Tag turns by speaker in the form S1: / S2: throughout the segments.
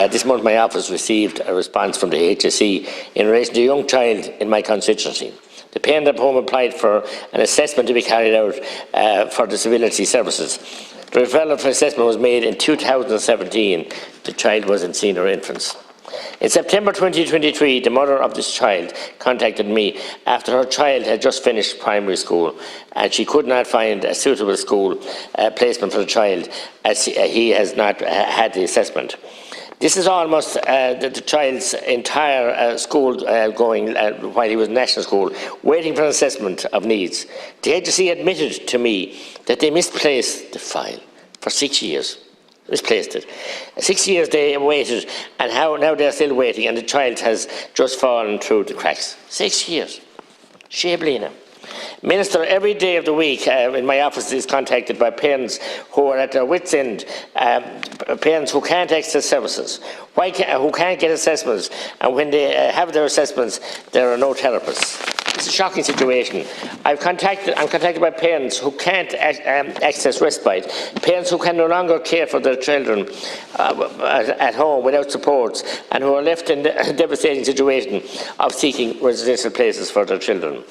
S1: This month my office received a response from the HSE in relation to a young child in my constituency. The parent at home applied for an assessment to be carried out for disability services. The referral for assessment was made in 2017. The child was in senior infants. In September 2023, the mother of this child contacted me after her child had just finished primary school and she could not find a suitable school placement for the child as he has not had the assessment. This is almost the child's entire school going while he was in national school, waiting for an assessment of needs. The agency admitted to me that they misplaced the file for 6 years. Misplaced it. 6 years they waited, and now they're still waiting, and the child has just fallen through the cracks. 6 years. Shablina. Minister, every day of the week in my office is contacted by parents who are at their wits' end, parents who can't access services, who can't get assessments, and when they have their assessments, there are no therapists. It's a shocking situation. I'm contacted by parents who can't access respite, parents who can no longer care for their children at home without supports, and who are left in the devastating situation of seeking residential places for their children,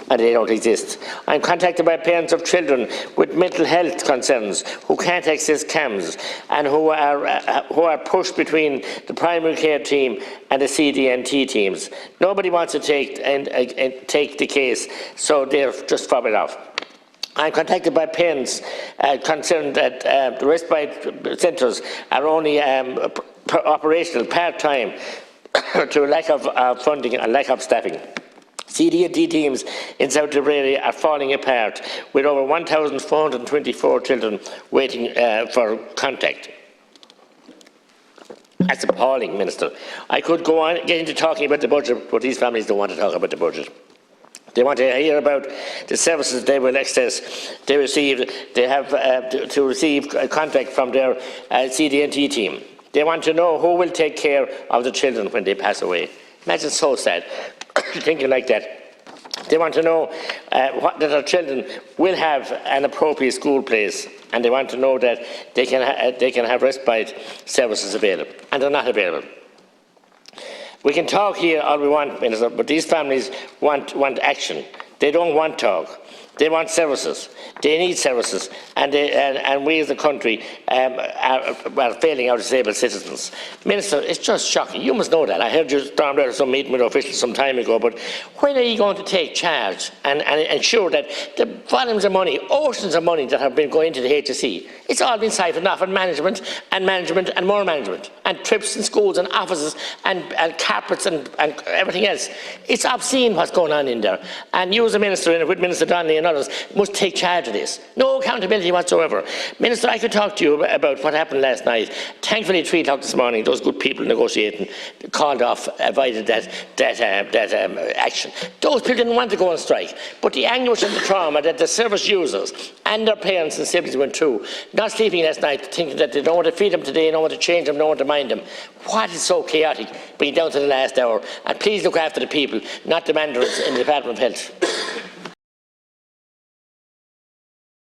S1: and they don't exist. I'm contacted by parents of children with mental health concerns who can't access CAMS, and who are pushed between the primary care team and the CDNT teams. Nobody wants to take the case, so they're just fob it off. I'm contacted by parents concerned that the respite centres are only operational part-time to a lack of funding and lack of staffing. CDNT teams in South Tipperary are falling apart, with over 1,424 children waiting for contact. That's appalling, Minister. I could go on, get into talking about the budget, but these families don't want to talk about the budget. They want to hear about the services they will access. They have to receive a contact from their CDNT team. They want to know who will take care of the children when they pass away. Imagine, so sad, thinking like that. They want to know that their children will have an appropriate school place, and they want to know that they can have respite services available, and they're not available. We can talk here all we want, Minister, but these families want action. They don't want talk. They want services. They need services, and we as a country are failing our disabled citizens. Minister, it's just shocking. You must know that. I heard you stormed out of some meeting with officials some time ago, but when are you going to take charge and ensure that the volumes of money, oceans of money that have been going to the HSE, it's all been siphoned off on management and more management, and trips and schools and offices and carpets and everything else. It's obscene what's going on in there. And you as a minister, with Minister Donnelly and others, must take charge of this. No accountability whatsoever. Minister, I could talk to you about what happened last night. Thankfully, at 3 o'clock this morning, those good people negotiating called off, avoided that action. Those people didn't want to go on strike, but the anguish and the trauma that the service users and their parents and siblings went through, not sleeping last night, thinking that they don't want to feed them today, don't want to change them, don't want to mind them. What is so chaotic, bring it down to the last hour? And please look after the people, not the mandarins in the Department of Health.